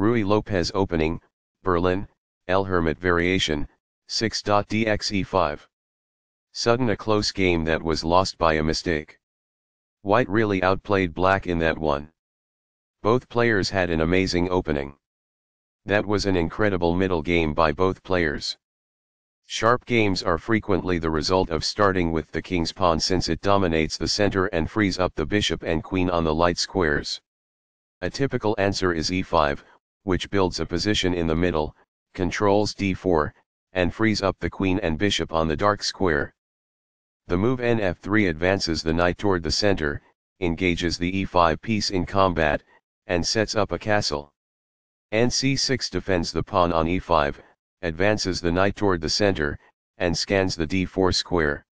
Ruy Lopez opening, Berlin, El Hermit variation, 6.dxe5. Sudden a close game that was lost by a mistake. White really outplayed black in that one. Both players had an amazing opening. That was an incredible middle game by both players. Sharp games are frequently the result of starting with the king's pawn since it dominates the center and frees up the bishop and queen on the light squares. A typical answer is e5, which builds a position in the middle, controls d4, and frees up the queen and bishop on the dark square. The move nf3 advances the knight toward the center, engages the e5 piece in combat, and sets up a castle. nc6 defends the pawn on e5, advances the knight toward the center, and scans the d4 square.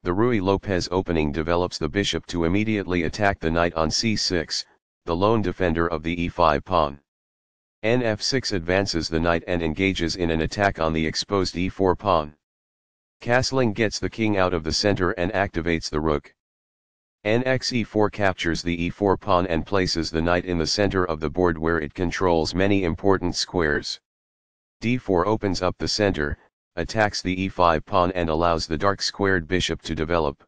The Ruy Lopez opening develops the bishop to immediately attack the knight on c6, the lone defender of the e5 pawn. nf6 advances the knight and engages in an attack on the exposed e4 pawn. Castling gets the king out of the center and activates the rook. nxe4 captures the e4 pawn and places the knight in the center of the board where it controls many important squares. d4 opens up the center, attacks the e5 pawn and allows the dark squared bishop to develop.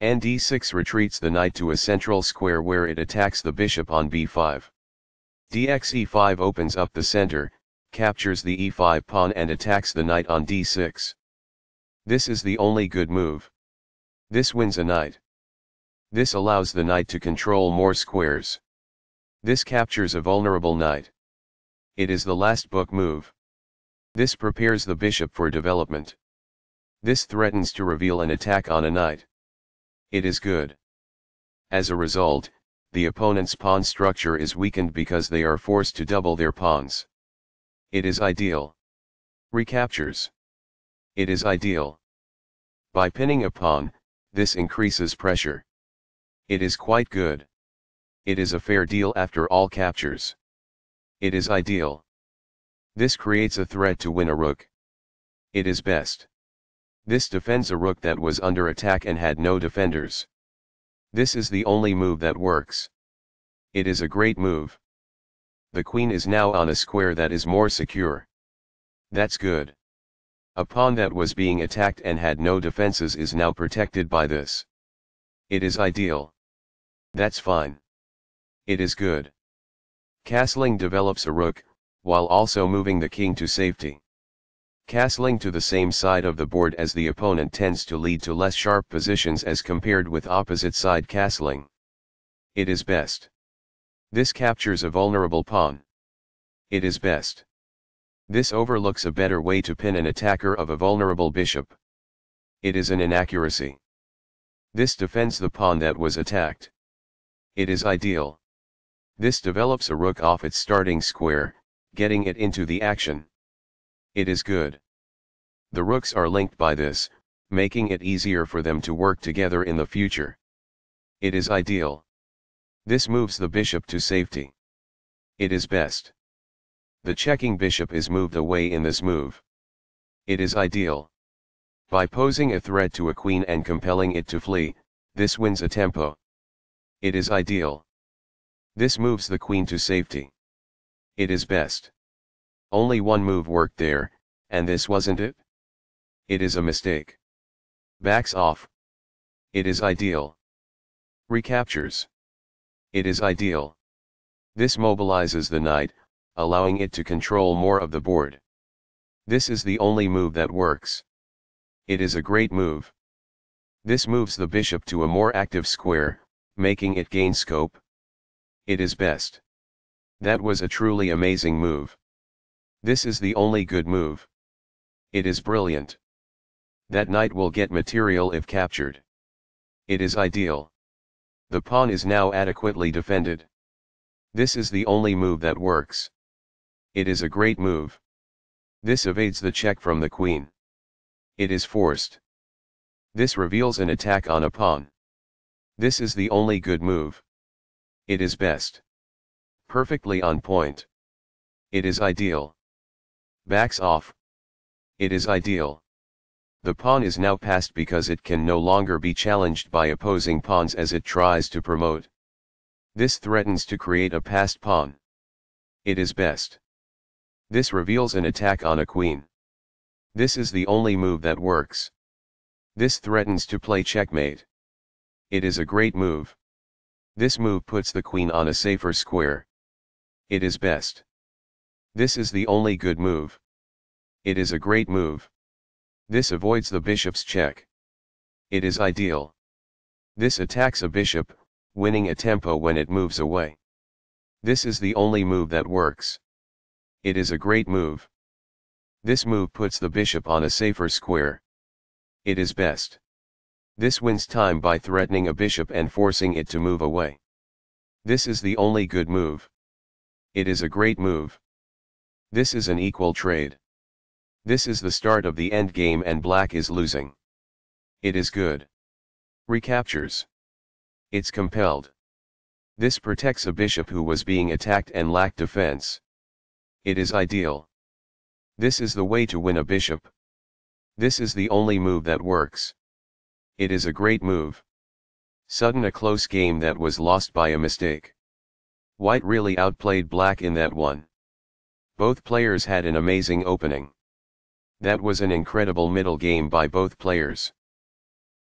d6 retreats the knight to a central square where it attacks the bishop on b5. dxe5 opens up the center, captures the e5 pawn and attacks the knight on d6. This is the only good move. This wins a knight. This allows the knight to control more squares. This captures a vulnerable knight. It is the last book move. This prepares the bishop for development. This threatens to reveal an attack on a knight. It is good. As a result, the opponent's pawn structure is weakened because they are forced to double their pawns. It is ideal. Recaptures. It is ideal. By pinning a pawn, this increases pressure. It is quite good. It is a fair deal after all captures. It is ideal. This creates a threat to win a rook. It is best. This defends a rook that was under attack and had no defenders. This is the only move that works. It is a great move. The queen is now on a square that is more secure. That's good. A pawn that was being attacked and had no defenses is now protected by this. It is ideal. That's fine. It is good. Castling develops a rook, while also moving the king to safety. Castling to the same side of the board as the opponent tends to lead to less sharp positions as compared with opposite side castling. It is best. This captures a vulnerable pawn. It is best. This overlooks a better way to pin an attacker of a vulnerable bishop. It is an inaccuracy. This defends the pawn that was attacked. It is ideal. This develops a rook off its starting square, getting it into the action. It is good. The rooks are linked by this, making it easier for them to work together in the future. It is ideal. This moves the bishop to safety. It is best. The checking bishop is moved away in this move. It is ideal. By posing a threat to a queen and compelling it to flee, this wins a tempo. It is ideal. This moves the queen to safety. It is best. Only one move worked there, and this wasn't it? It is a mistake. Backs off. It is ideal. Recaptures. It is ideal. This mobilizes the knight, allowing it to control more of the board. This is the only move that works. It is a great move. This moves the bishop to a more active square, making it gain scope. It is best. That was a truly amazing move. This is the only good move. It is brilliant. That knight will get material if captured. It is ideal. The pawn is now adequately defended. This is the only move that works. It is a great move. This evades the check from the queen. It is forced. This reveals an attack on a pawn. This is the only good move. It is best. Perfectly on point. It is ideal. Backs off. It is ideal. The pawn is now passed because it can no longer be challenged by opposing pawns as it tries to promote. This threatens to create a passed pawn. It is best. This reveals an attack on a queen. This is the only move that works. This threatens to play checkmate. It is a great move. This move puts the queen on a safer square. It is best. This is the only good move. It is a great move. This avoids the bishop's check. It is ideal. This attacks a bishop, winning a tempo when it moves away. This is the only move that works. It is a great move. This move puts the bishop on a safer square. It is best. This wins time by threatening a bishop and forcing it to move away. This is the only good move. It is a great move. This is an equal trade. This is the start of the endgame and black is losing. It is good. Recaptures. It's compelled. This protects a bishop who was being attacked and lacked defense. It is ideal. This is the way to win a bishop. This is the only move that works. It is a great move. Sudden a close game that was lost by a mistake. White really outplayed black in that one. Both players had an amazing opening. That was an incredible middle game by both players.